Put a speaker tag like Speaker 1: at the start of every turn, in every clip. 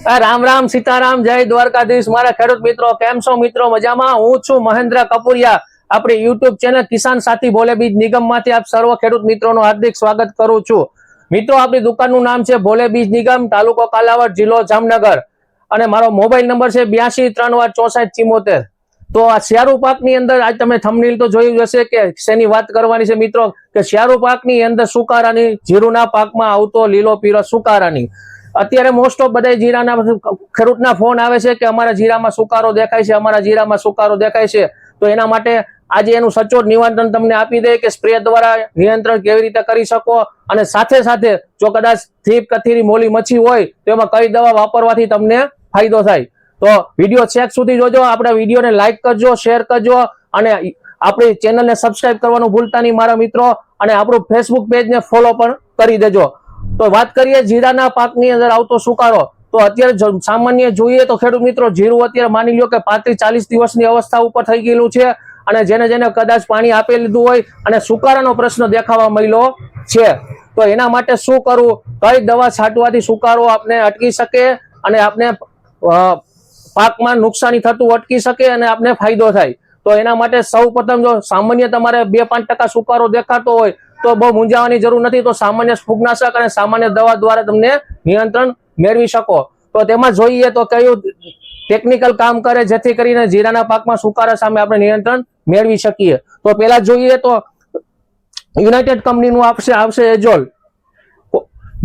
Speaker 1: રામ રામ સીતારામ જય દ્વારકાધીશ મારા ખેડૂત મિત્રો કેમ છો મિત્રો મજામાં હું છું મહેન્દ્ર કપુરિયા આપણી યુટ્યુબ ચેનલ કિસાન સાથી ભોલે બીજ નિગમ માંથી આપ સર્વ ખેડૂત મિત્રોનું હાર્દિક સ્વાગત કરું છું મિત્રો આપણી દુકાનનું નામ છે ભોલે બીજ નિગમ તાલુકો કાલાવડ જિલ્લો જામનગર અને મારો મોબાઈલ નંબર છે 82 તો આ શિયાળુ પાકની અંદર આજ તમે થંબનેલ તો જોયું હશે કે શેની વાત કરવાની છે મિત્રો કે શિયાળુ પાકની અંદર સુકારાની જીરુના પાકમાં આવતો લીલો પીળો સુકારાની અત્યારે મોસ્ટ ઓફ બધા જીરાના ખેડૂતના ફોન આવે છે કે અમારા જીરામાં સુકારો દેખાય છે અમારા જીરામાં સુકારો દેખાય છે તો એના માટે આજે એનું સચોટ નિવારણ તમને આપી દે કે સ્પ્રે દ્વારા નિયંત્રણ કેવી રીતે કરી શકો અને સાથે સાથે જો કદાચ થીપ કથીરી મોલી મચ્છી હોય તો એમાં કઈ દવા વાપરવાથી તમને ફાયદો થાય તો વિડીયો છેક સુધી જોજો આપણા વિડીયોને લાઈક કરજો શેર કરજો અને આપણી ચેનલને સબસ્ક્રાઇબ કરવાનું ભૂલતા નહીં મારા મિત્રો અને આપણું ફેસબુક પેજને ફોલો પણ કરી દેજો તો વાત કરીએ જીરાના પાકની અંદર આવતો સુકારો તો અત્યારે સામાન્ય જોઈએ તો ખેડૂત મિત્રો જીરું અત્યારે માની લ્યો કે 35-40 દિવસની અવસ્થા ઉપર થઈ ગયેલું છે અને જેને જેને કદાચ પાણી આપી લીધું હોય અને સુકારાનો પ્રશ્ન દેખાવા મળ્યો છે તો એના માટે શું કરવું કઈ દવા છાંટવાથી સુકારો આપને અટકી શકે અને આપને પાકમાં નુકસાની થતું અટકી શકે અને આપને ફાયદો થાય તો એના માટે સૌ પ્રથમ જો સામાન્ય તમારે 2-5% સુકારો દેખાતો હોય તો બહુ મૂંઝાવાની જરૂર નથી તો સામાન્ય ફૂગનાશક અને સામાન્ય દવા દ્વારા તમને નિયંત્રણ મેળવી શકો તો તેમાં જોઈએ તો કયું ટેકનિકલ કામ કરે જેથી કરીને જીરાના પાકમાં સુકારા સામે આપણે નિયંત્રણ મેળવી શકીએ તો પહેલા જોઈએ તો યુનાઇટેડ કંપનીનું આવશે એજોલ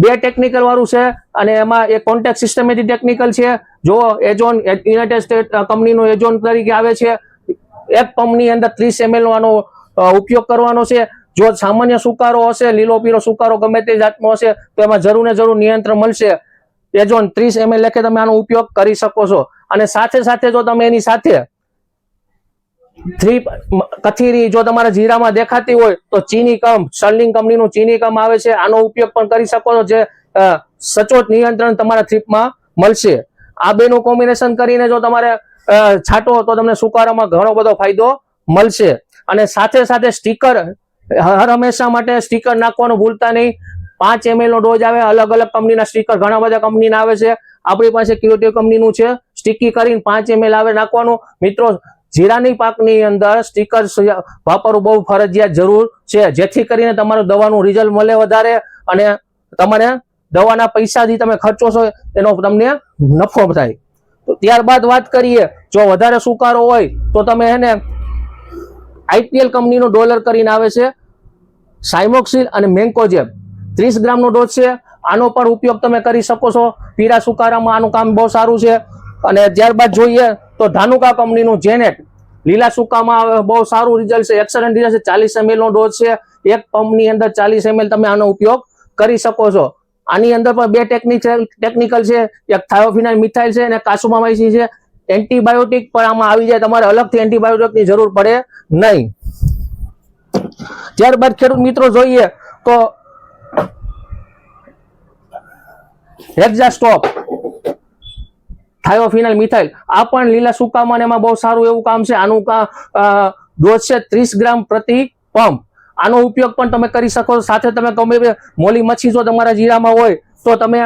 Speaker 1: 2 ટેકનિકલ વાળું છે અને એમાં એક કોન્ટેક્ટ સિસ્ટમેટિક ટેકનિકલ છે જો એજોન યુનાઇટેડ સ્ટેટ કંપનીનું એજોન તરીકે આવે છે એક પંપની અંદર 30 ml નો ઉપયોગ કરવાનો છે જો સામાન્ય સુકારો હશે લીલો પીળો સુકારો ગમે તે જાતનો હશે તો એમાં જરૂર ને જરૂર નિયંત્રણ મળશે એજોન 30 ml લેખે તમે આનો ઉપયોગ કરી શકો છો અને સાથે સાથે જો તમે એની સાથે કથીરી જો તમારા જીરામાં દેખાતી હોય તો ચીની કમ સ્ટર્લિંગ કંપનીનું ચીની કમ આવે છે આનો ઉપયોગ પણ કરી શકો છો જે સચોટ નિયંત્રણ તમારા થ્રીપમાં મળશે આ બેનું કોમ્બિનેશન કરીને જો તમારે છાંટો તો તમને સુકારામાં ઘણો બધો ફાયદો મળશે અને સાથે સાથે સ્ટીકર હર હંમેશા માટે સ્ટીકર નાખવાનું ભૂલતા નહીં 5 ml નો ડોઝ આવે અલગ અલગ કંપનીના સ્ટીકર ઘણા બધા કંપનીના આવે છે આપણી પાસે ક્રિએટિવ કંપનીનું છે સ્ટીકી કરીને 5 ml આવે નાખવાનું મિત્રો જીરાની પાકની અંદર સ્ટીકર વાપરવું બહુ ફરજિયાત જરૂર છે જેથી કરીને તમારું દવાનું રિઝલ્ટ મળે વધારે અને તમારે દવાના પૈસાથી તમે ખર્ચો છો એનો તમને નફો થાય તો ત્યારબાદ વાત કરીએ જો વધારે સુકારો હોય તો તમે એને આઈપીએલ કંપનીનો ડોલર કરીને આવે છે સાયમોક્સિલ અને મેન્કોજેબ 30 ગ્રામનો ડોઝ છે આનો પણ ઉપયોગ તમે કરી શકો છો પીળા સુકારામાં આનું કામ બહુ સારું છે અને ત્યારબાદ જોઈએ તો ધાનુકા કંપનીનું જેનેટ લીલા સુકામાં બહુ સારું રિઝલ્ટ છે એક્સલન્ટ રિઝલ્ટ છે 40 ml નો ડોઝ છે એક પંપની અંદર 40 ml તમે આનો ઉપયોગ કરી શકો છો આની અંદર પણ 2 ટેકનિકલ છે એક થાયોફિનાઇલ મિથાઇલ છે અને કાસુમામાઇસિન છે એન્ટીબાયોટિક પણ આમાં આવી જાય તમારે અલગથી એન્ટીબાયોટિકની જરૂર પડે નહીં ત્યારબાદ ખેડૂત મિત્રો જોઈએ તો હેક્ઝાસ્ટોપ થાયોફિનાઇલ મિથાઇલ આ પણ લીલા સુકામાં એમાં બહુ સારું એવું કામ છે આનું ડોઝ છે 30 ગ્રામ પ્રતિ પંપ આનો ઉપયોગ પણ તમે કરી શકો છો સાથે તમે ગમે મોલી મચ્છી જો તમારા જીરામાં હોય તો તમે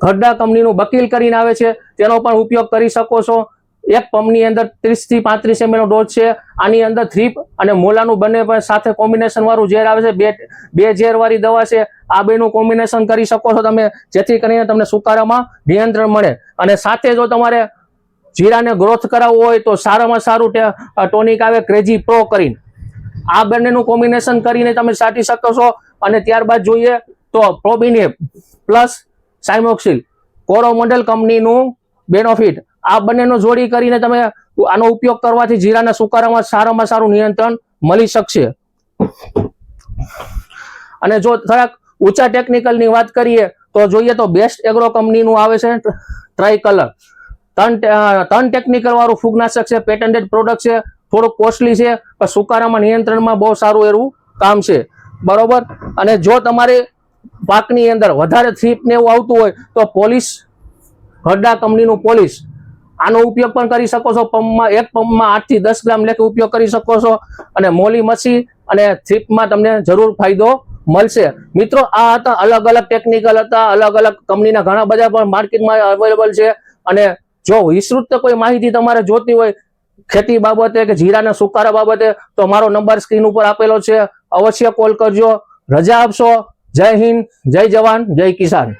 Speaker 1: ઘરડા કંપનીનું બકીલ કરીને આવે છે તેનો પણ ઉપયોગ કરી શકો છો એક પંપની અંદર 30-35 ml નો ડોઝ છે આની અંદર થ્રીપ અને મોલાનું બંને પણ સાથે કોમ્બિનેશન વાળું ઝેર આવે છે બે ઝેર વાળી દવા છે આ બેનું કોમ્બિનેશન કરી શકો છો તમે જેથી કરીને તમને સુકારામાં નિયંત્રણ મળે અને સાથે જો તમારે જીરાને ગ્રોથ કરાવવો હોય તો સારામાં સારું ટોનિક આવે ક્રેઝી પ્રો કરીને આ બંનેનું કોમ્બિનેશન કરીને તમે છાંટી શકો છો અને ત્યારબાદ જોઈએ તો પ્રોબિનેપ પ્લસ સાયમોક્સિલ કોરોમોન્ડલ કંપનીનું બેનોફિટ આ બંનેનો જોડી કરીને તમે આનો ઉપયોગ કરવાથી જીરાના સુકારામાં સારામાં સારું નિયંત્રણ મળી શકશે અને જો થોડાક ઊંચા ટેકનિકલની વાત કરીએ તો જોઈએ તો બેસ્ટ એગ્રો કંપનીનું આવે છે ટ્રાય કલર 3 ટેકનિકલ વાળું ફૂગનાશક છે પેટન્ટેડ પ્રોડક્ટ છે થોડુંક કોસ્ટલી છે પણ સુકારામાં નિયંત્રણમાં બહુ સારું એવું કામ છે બરોબર અને જો તમારે પાકની અંદર વધારે થ્રીપ ને એવું આવતું હોય તો પોલીસ હરડા કંપનીનું પોલીસ આનો ઉપયોગ પણ કરી શકો છો પંપમાં એક પંપમાં 8 થી 10 ગ્રામ લેખે ઉપયોગ કરી શકો છો અને મોલી મચ્છી અને થ્રીપમાં તમને જરૂર ફાયદો મળશે. મિત્રો આ હતા અલગ અલગ ટેકનિકલ હતા, અલગ અલગ કંપનીના ઘણા બધા પણ માર્કેટમાં અવેલેબલ છે. અને જો વિસ્તૃત કોઈ માહિતી તમારે જોતી હોય ખેતી બાબતે કે જીરાના સુકારા બાબતે તો મારો નંબર સ્ક્રીન ઉપર આપેલો છે, અવશ્ય કોલ કરજો. રજા આપશો. જય હિન્દ, જય જવાન, જય કિસાન.